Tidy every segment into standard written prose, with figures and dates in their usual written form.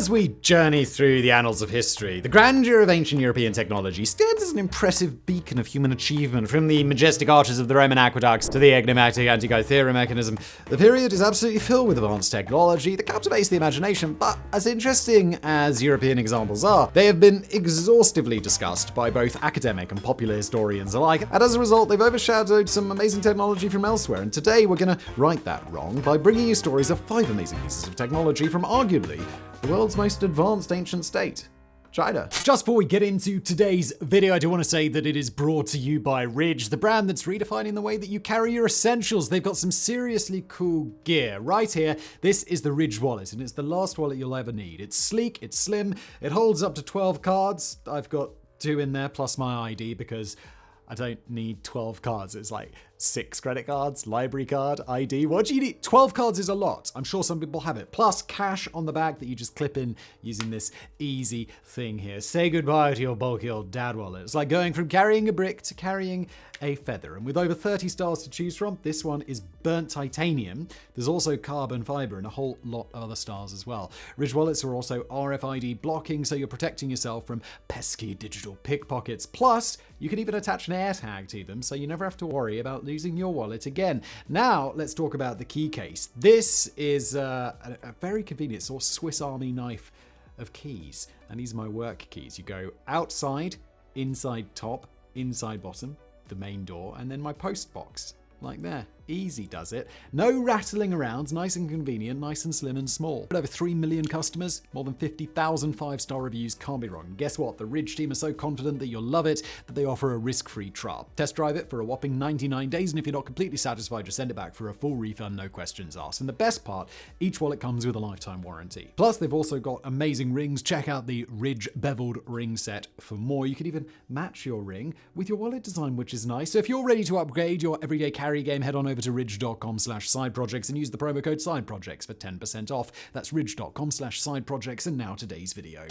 As we journey through the annals of history, the grandeur of ancient European technology stands as an impressive beacon of human achievement, from the majestic arches of the Roman aqueducts to the enigmatic Antikythera mechanism. The period is absolutely filled with advanced technology that captivates the imagination, but as interesting as European examples are, they have been exhaustively discussed by both academic and popular historians alike, and as a result, they've overshadowed some amazing technology from elsewhere. And today, we're going to right that wrong by bringing you stories of 5 amazing pieces of technology from arguably the world's most advanced ancient state, China. Just before we get into today's video, I do want to say that it is brought to you by Ridge, the brand that's redefining the way that you carry your essentials. They've got some seriously cool gear. Right here, this is the Ridge wallet, and it's the last wallet you'll ever need. It's sleek, it's slim, it holds up to 12 cards. I've got 2 in there, plus my ID, because I don't need 12 cards. It's like 6 credit cards, library card, ID. What do you need? 12 cards is a lot. I'm sure some people have it. Plus cash on the back that you just clip in using this easy thing here. Say goodbye to your bulky old dad wallet. It's like going from carrying a brick to carrying a feather. And with over 30 styles to choose from, this one is burnt titanium. There's also carbon fiber and a whole lot of other styles as well. Ridge wallets are also RFID blocking, so you're protecting yourself from pesky digital pickpockets. Plus, you can even attach an AirTag to them, so you never have to worry about losing your wallet again. Now, let's talk about the key case. This is a very convenient sort of Swiss Army knife of keys. And these are my work keys. You go outside, inside top, inside bottom, the main door, and then my post box. Like there. Easy does it. No rattling around, nice and convenient, nice and slim and small. But over 3 million customers, more than 50,000 5-star reviews, can't be wrong. And guess what? The Ridge team are so confident that you'll love it that they offer a risk-free trial. Test drive it for a whopping 99 days, and if you're not completely satisfied, just send it back for a full refund, no questions asked. And the best part, each wallet comes with a lifetime warranty. Plus, they've also got amazing rings. Check out the Ridge beveled ring set for more. You can even match your ring with your wallet design, which is nice. So if you're ready to upgrade your everyday carry game, head on over to ridge.com/sideprojects and use the promo code sideprojects for 10% off. That's ridge.com/sideprojects. And now today's video.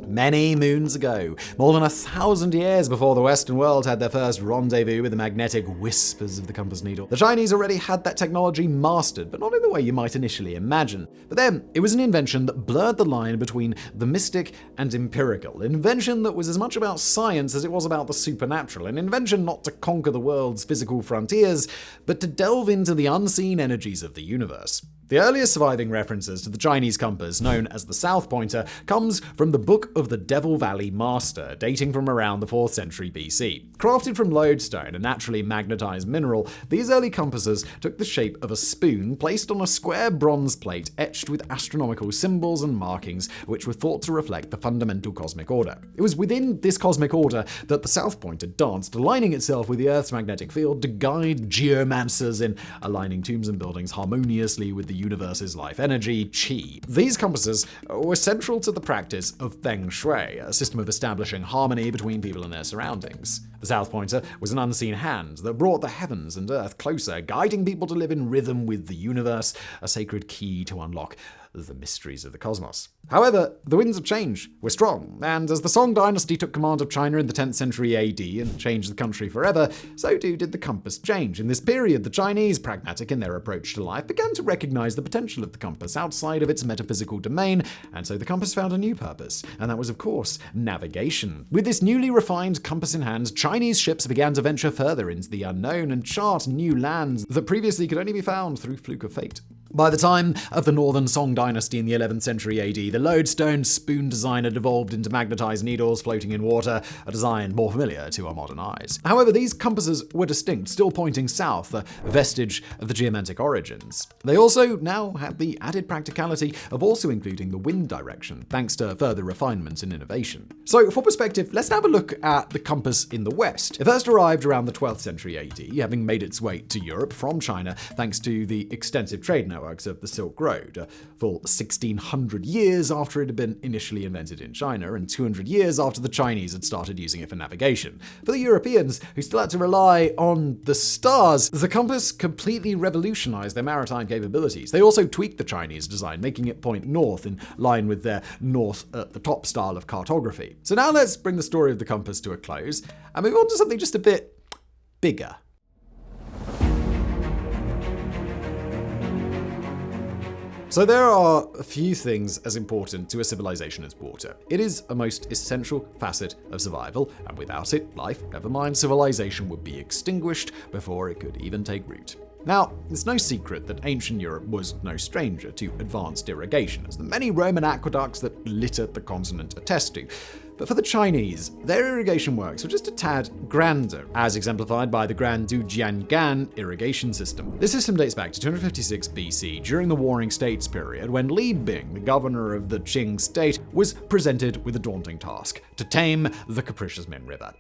Many moons ago, more than 1,000 years before the Western world had their first rendezvous with the magnetic whispers of the compass needle, the Chinese already had that technology mastered, but not in the way you might initially imagine. But then, it was an invention that blurred the line between the mystic and empirical, an invention that was as much about science as it was about the supernatural, an invention not to conquer the world's physical frontiers, but to delve into the unseen energies of the universe. The earliest surviving references to the Chinese compass, known as the South Pointer, comes from the Book of the Devil Valley Master, dating from around the 4th century BC. Crafted from lodestone, a naturally magnetized mineral, these early compasses took the shape of a spoon placed on a square bronze plate etched with astronomical symbols and markings, which were thought to reflect the fundamental cosmic order. It was within this cosmic order that the South Pointer danced, aligning itself with the Earth's magnetic field to guide geomancers in aligning tombs and buildings harmoniously with the universe's life energy, qi. These compasses were central to the practice of feng shui, a system of establishing harmony between people and their surroundings. The South Pointer was an unseen hand that brought the heavens and earth closer, guiding people to live in rhythm with the universe, a sacred key to unlock the mysteries of the cosmos. However, the winds of change were strong, and as the Song dynasty took command of China in the 10th century AD and changed the country forever, so too did the compass change. In this period, the Chinese, pragmatic in their approach to life, began to recognize the potential of the compass outside of its metaphysical domain, and so the compass found a new purpose, and that was, of course, navigation. With this newly refined compass in hand, Chinese ships began to venture further into the unknown and chart new lands that previously could only be found through fluke of fate. By the time of the Northern Song dynasty in the 11th century AD, the lodestone spoon design had evolved into magnetized needles floating in water, a design more familiar to our modern eyes. However, these compasses were distinct, still pointing south, a vestige of the geomantic origins. They also now had the added practicality of also including the wind direction, thanks to further refinement and innovation. So, for perspective, let's have a look at the compass in the West. It first arrived around the 12th century AD, having made its way to Europe from China thanks to the extensive trade networks of the Silk Road, a full 1,600 years after it had been initially invented in China and 200 years after the Chinese had started using it for navigation. For the Europeans, who still had to rely on the stars, the compass completely revolutionized their maritime capabilities. They also tweaked the Chinese design, making it point north in line with their north at the top style of cartography. So now let's bring the story of the compass to a close and move on to something just a bit bigger. So there are a few things as important to a civilization as water. It is a most essential facet of survival, and without it, life, never mind civilization, would be extinguished before it could even take root. Now, it's no secret that ancient Europe was no stranger to advanced irrigation, as the many Roman aqueducts that littered the continent attest to. But for the Chinese, their irrigation works were just a tad grander, as exemplified by the Grand Dujiangan irrigation system. This system dates back to 256 BC, during the Warring States period, when Li Bing, the governor of the Qing state, was presented with a daunting task: to tame the capricious Min River.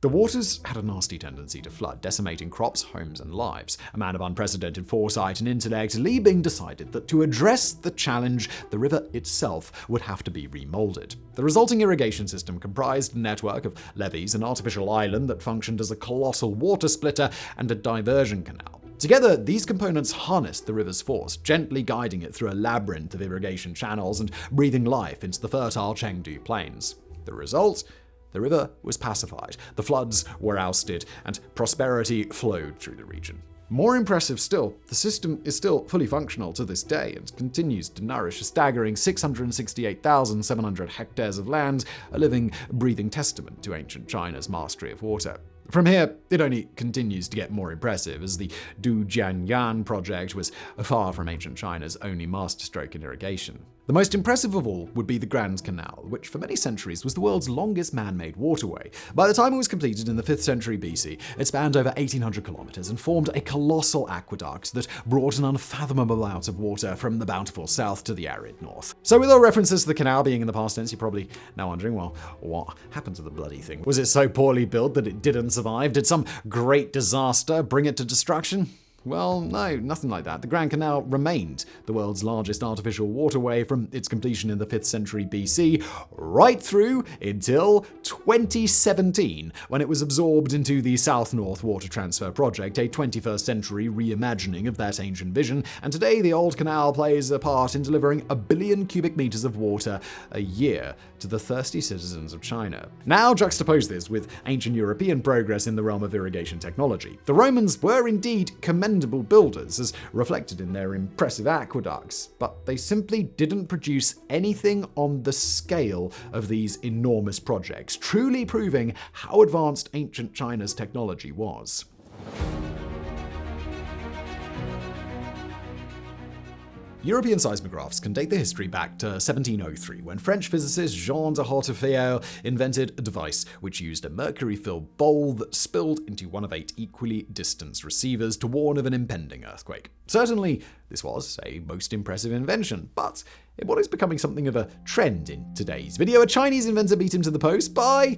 The waters had a nasty tendency to flood, decimating crops, homes, and lives. A man of unprecedented foresight and intellect, Li Bing decided that to address the challenge, the river itself would have to be remolded. The resulting irrigation system comprised a network of levees, an artificial island that functioned as a colossal water splitter, and a diversion canal. Together, these components harnessed the river's force, gently guiding it through a labyrinth of irrigation channels and breathing life into the fertile Chengdu plains. The result? The river was pacified, the floods were ousted, and prosperity flowed through the region. More impressive still, the system is still fully functional to this day and continues to nourish a staggering 668,700 hectares of land, a living, breathing testament to ancient China's mastery of water. From here, it only continues to get more impressive, as the Dujianyan project was far from ancient China's only masterstroke in irrigation. The most impressive of all would be the Grand Canal, which for many centuries was the world's longest man-made waterway. By the time it was completed in the 5th century BC, it spanned over 1,800 kilometers and formed a colossal aqueduct that brought an unfathomable amount of water from the bountiful south to the arid north. So with all references to the canal being in the past tense, you're probably now wondering, well, what happened to the bloody thing? Was it so poorly built that it didn't survive? Did some great disaster bring it to destruction? Well, no, nothing like that. The Grand Canal remained the world's largest artificial waterway from its completion in the 5th century BC, right through until 2017, when it was absorbed into the South-North Water Transfer Project, a 21st century reimagining of that ancient vision, and today the Old Canal plays a part in delivering 1 billion cubic meters of water a year to the thirsty citizens of China. Now juxtapose this with ancient European progress in the realm of irrigation technology. The Romans were indeed commendable builders, as reflected in their impressive aqueducts, but they simply didn't produce anything on the scale of these enormous projects, truly proving how advanced ancient China's technology was. European seismographs can date their history back to 1703, when French physicist Jean de Hautefeuille invented a device which used a mercury-filled bowl that spilled into one of 8 equally distanced receivers to warn of an impending earthquake. Certainly, this was a most impressive invention, but what is becoming something of a trend in today's video? A Chinese inventor beat him to the post by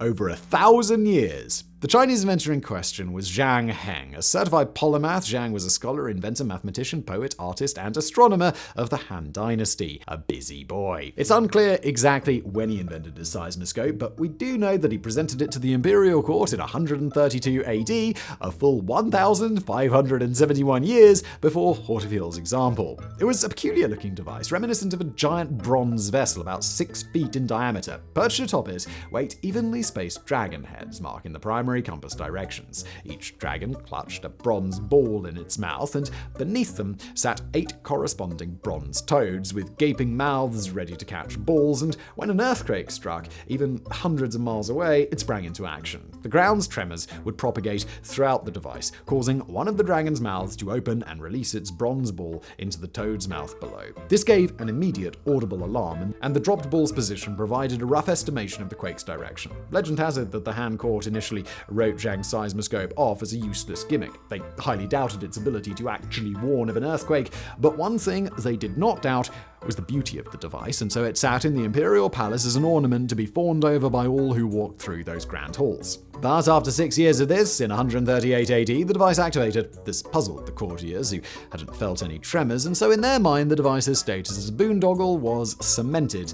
over 1,000 years. The Chinese inventor in question was Zhang Heng. A certified polymath, Zhang was a scholar, inventor, mathematician, poet, artist, and astronomer of the Han Dynasty. A busy boy. It's unclear exactly when he invented his seismoscope, but we do know that he presented it to the imperial court in 132 AD, a full 1,571 years before Hautefeuille's example. It was a peculiar-looking device, reminiscent of a giant bronze vessel about 6 feet in diameter. Perched atop it were 8 evenly spaced dragon heads, marking the primary compass directions. Each dragon clutched a bronze ball in its mouth, and beneath them sat 8 corresponding bronze toads with gaping mouths ready to catch balls, and when an earthquake struck, even hundreds of miles away, it sprang into action. The ground's tremors would propagate throughout the device, causing one of the dragon's mouths to open and release its bronze ball into the toad's mouth below. This gave an immediate audible alarm, and the dropped ball's position provided a rough estimation of the quake's direction. Legend has it that the Han court initially wrote Zhang's seismoscope off as a useless gimmick. They highly doubted its ability to actually warn of an earthquake, but one thing they did not doubt was the beauty of the device, and so it sat in the imperial palace as an ornament to be fawned over by all who walked through those grand halls. But after 6 years of this, in 138 AD, the device activated. This puzzled the courtiers, who hadn't felt any tremors, and so in their mind the device's status as a boondoggle was cemented.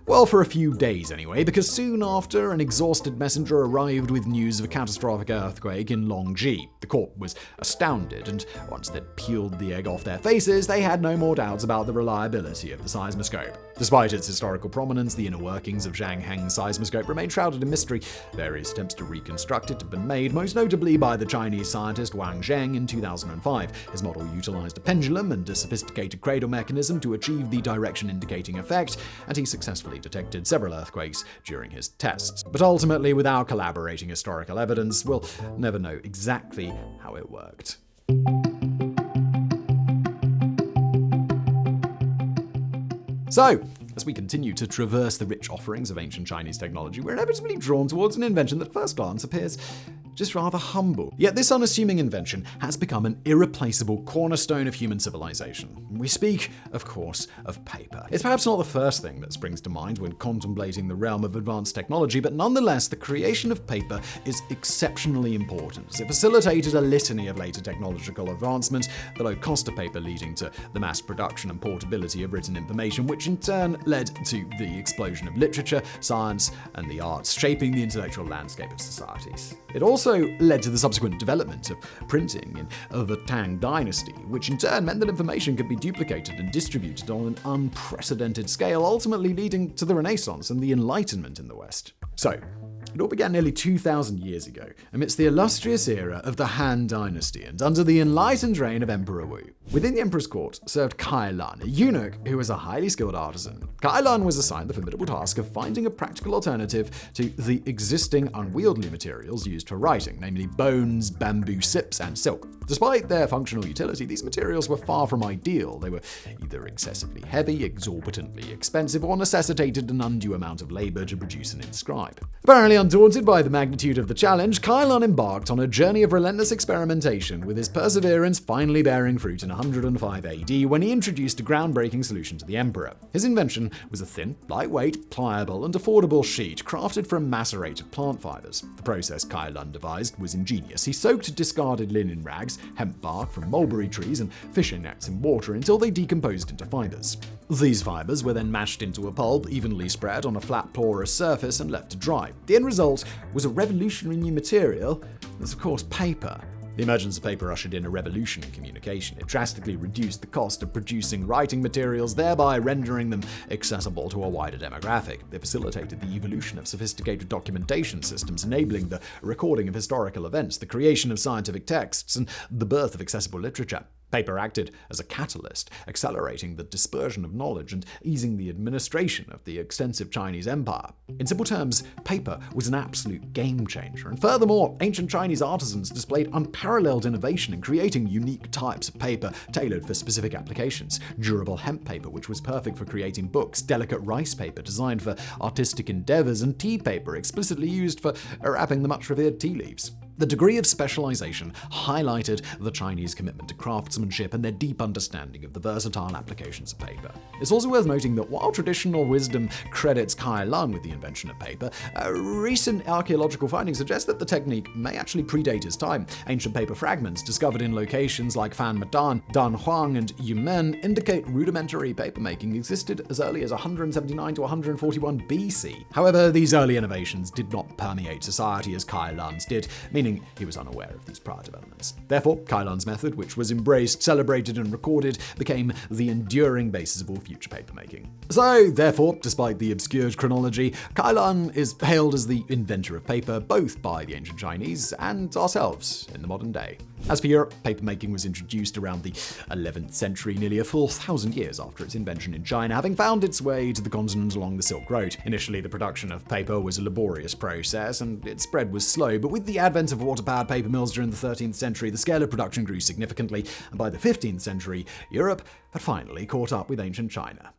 Well, for a few days anyway, because soon after, an exhausted messenger arrived with news of a catastrophic earthquake in Longji. The court was astounded, and once they'd peeled the egg off their faces, they had no more doubts about the reliability of the seismoscope. Despite its historical prominence, the inner workings of Zhang Heng's seismoscope remain shrouded in mystery. Various attempts to reconstruct it have been made, most notably by the Chinese scientist Wang Zheng in 2005. His model utilized a pendulum and a sophisticated cradle mechanism to achieve the direction indicating effect, and he successfully detected several earthquakes during his tests. But ultimately, without collaborating historical evidence, we'll never know exactly how it worked. So, as we continue to traverse the rich offerings of ancient Chinese technology, we're inevitably drawn towards an invention that at first glance appears just rather humble. Yet this unassuming invention has become an irreplaceable cornerstone of human civilization. We speak, of course, of paper. It's perhaps not the first thing that springs to mind when contemplating the realm of advanced technology, but nonetheless, the creation of paper is exceptionally important, as it facilitated a litany of later technological advancements, the low cost of paper leading to the mass production and portability of written information, which in turn led to the explosion of literature, science, and the arts, shaping the intellectual landscape of societies. It also led to the subsequent development of printing in the Tang dynasty, which in turn meant that information could be duplicated and distributed on an unprecedented scale, ultimately leading to the Renaissance and the Enlightenment in the West. So, it all began nearly 2,000 years ago, amidst the illustrious era of the Han Dynasty and under the enlightened reign of Emperor Wu. Within the emperor's court served Kai Lan, a eunuch who was a highly skilled artisan. Kai Lan was assigned the formidable task of finding a practical alternative to the existing unwieldy materials used for writing, namely bones, bamboo sips, and silk. Despite their functional utility, these materials were far from ideal. They were either excessively heavy, exorbitantly expensive, or necessitated an undue amount of labor to produce and inscribe. Apparently undaunted by the magnitude of the challenge, Kai Lan embarked on a journey of relentless experimentation, with his perseverance finally bearing fruit in 105 AD when he introduced a groundbreaking solution to the emperor. His invention was a thin, lightweight, pliable, and affordable sheet crafted from macerated plant fibers. The process Kai Lan devised was ingenious. He soaked discarded linen rags, hemp bark from mulberry trees, and fishing nets in water until they decomposed into fibers. These fibers were then mashed into a pulp, evenly spread on a flat porous surface and left to dry. The end result was a revolutionary new material. That's of course paper. The emergence of paper ushered in a revolution in communication. It drastically reduced the cost of producing writing materials, thereby rendering them accessible to a wider demographic. It facilitated the evolution of sophisticated documentation systems, enabling the recording of historical events, the creation of scientific texts, and the birth of accessible literature. Paper acted as a catalyst, accelerating the dispersion of knowledge and easing the administration of the extensive Chinese empire. In simple terms, paper was an absolute game changer, and furthermore, ancient Chinese artisans displayed unparalleled innovation in creating unique types of paper tailored for specific applications. Durable hemp paper, which was perfect for creating books, delicate rice paper designed for artistic endeavors, and tea paper explicitly used for wrapping the much revered tea leaves. The degree of specialization highlighted the Chinese commitment to craftsmanship and their deep understanding of the versatile applications of paper. It's also worth noting that while traditional wisdom credits Kai Lan with the invention of paper, recent archaeological findings suggest that the technique may actually predate his time. Ancient paper fragments discovered in locations like Fan Madan, Danhuang, and Yumen indicate rudimentary papermaking existed as early as 179 to 141 BC. However, these early innovations did not permeate society as Kai Lan's did, meaning he was unaware of these prior developments. Therefore, Kai Lan's method, which was embraced, celebrated, and recorded, became the enduring basis of all future papermaking. So, therefore, despite the obscured chronology, Kai Lan is hailed as the inventor of paper, both by the ancient Chinese and ourselves in the modern day. As for Europe, papermaking was introduced around the 11th century, nearly a full 1,000 years after its invention in China, having found its way to the continent along the Silk Road. Initially, the production of paper was a laborious process, and its spread was slow, but with the advent of water-powered paper mills during the 13th century, the scale of production grew significantly, and by the 15th century, Europe had finally caught up with ancient China.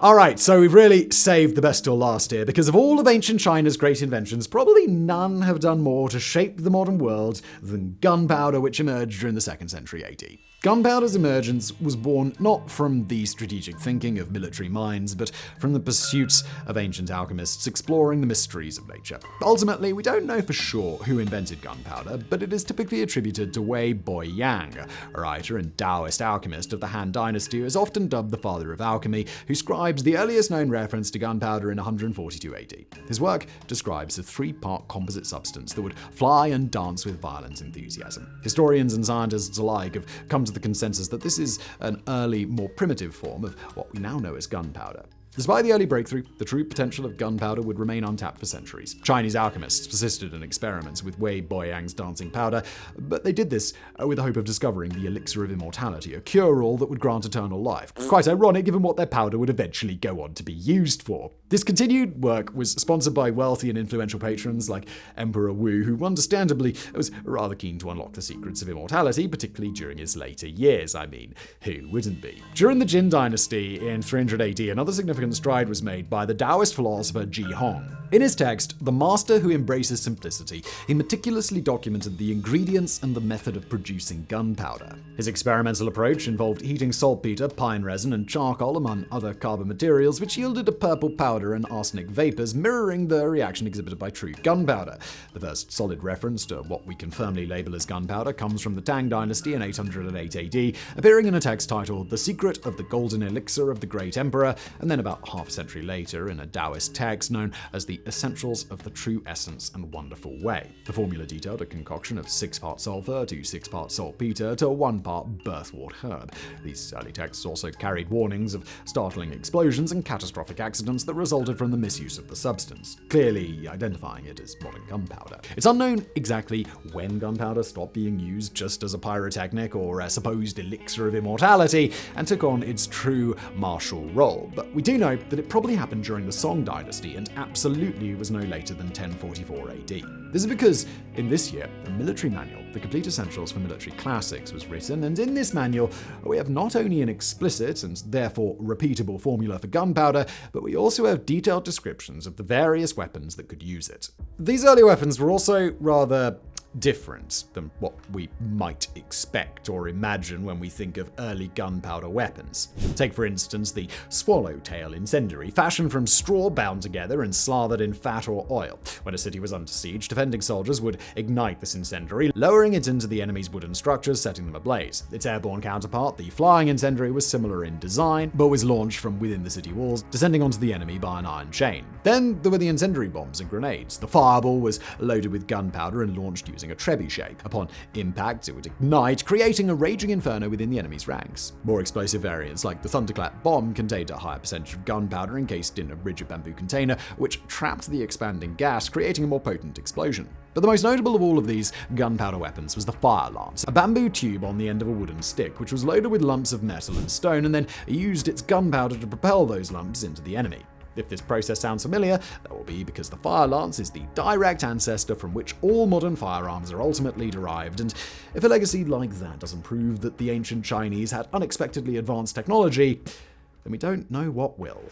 Alright, so we've really saved the best till last here, because of all of ancient China's great inventions, probably none have done more to shape the modern world than gunpowder, which emerged during the 2nd century AD. Gunpowder's emergence was born not from the strategic thinking of military minds, but from the pursuits of ancient alchemists exploring the mysteries of nature. Ultimately, we don't know for sure who invented gunpowder, but it is typically attributed to Wei Boyang, a writer and Taoist alchemist of the Han Dynasty who is often dubbed the father of alchemy, who scribes the earliest known reference to gunpowder in 142 AD. His work describes a 3-part composite substance that would fly and dance with violent enthusiasm. Historians and scientists alike have come to the consensus that this is an early, more primitive form of what we now know as gunpowder. Despite the early breakthrough, the true potential of gunpowder would remain untapped for centuries. Chinese alchemists persisted in experiments with Wei Boyang's dancing powder, but they did this with the hope of discovering the elixir of immortality, a cure-all that would grant eternal life. Quite ironic given what their powder would eventually go on to be used for. This continued work was sponsored by wealthy and influential patrons like Emperor Wu, who understandably was rather keen to unlock the secrets of immortality, particularly during his later years. I mean, who wouldn't be? During the Jin dynasty in 300 AD, another significant stride was made by the Taoist philosopher Ji Hong. In his text, The Master Who Embraces Simplicity, he meticulously documented the ingredients and the method of producing gunpowder. His experimental approach involved heating saltpeter, pine resin, and charcoal among other carbon materials, which yielded a purple powder and arsenic vapors, mirroring the reaction exhibited by true gunpowder. The first solid reference to what we can firmly label as gunpowder comes from the Tang dynasty in 808 AD, appearing in a text titled The Secret of the Golden Elixir of the Great Emperor, and then about half a century later in a Taoist text known as the Essentials of the True Essence and Wonderful Way. The formula detailed a concoction of 6 parts sulfur to 6 parts saltpeter to 1 part birthwort herb. These early texts also carried warnings of startling explosions and catastrophic accidents that resulted from the misuse of the substance, clearly identifying it as modern gunpowder. It's unknown exactly when gunpowder stopped being used just as a pyrotechnic or a supposed elixir of immortality and took on its true martial role, but we do know that it probably happened during the Song dynasty and absolutely was no later than 1044 AD. This is because in this year, a military manual, The Complete Essentials for Military Classics, was written, and in this manual, we have not only an explicit and therefore repeatable formula for gunpowder, but we also have detailed descriptions of the various weapons that could use it. These early weapons were also rather different than what we might expect or imagine when we think of early gunpowder weapons. Take, for instance, the swallowtail incendiary, fashioned from straw bound together and slathered in fat or oil. When a city was under siege, defending soldiers would ignite this incendiary, lowering it into the enemy's wooden structures, setting them ablaze. Its airborne counterpart, the flying incendiary, was similar in design, but was launched from within the city walls, descending onto the enemy by an iron chain. Then there were the incendiary bombs and grenades. The fireball was loaded with gunpowder and launched using a trebuchet. Upon impact, it would ignite, creating a raging inferno within the enemy's ranks. More explosive variants, like the thunderclap bomb, contained a higher percentage of gunpowder encased in a rigid bamboo container, which trapped the expanding gas, creating a more potent explosion. But the most notable of all of these gunpowder weapons was the fire lance, a bamboo tube on the end of a wooden stick, which was loaded with lumps of metal and stone, and then used its gunpowder to propel those lumps into the enemy. If this process sounds familiar, that will be because the fire lance is the direct ancestor from which all modern firearms are ultimately derived, and if a legacy like that doesn't prove that the ancient Chinese had unexpectedly advanced technology, then we don't know what will.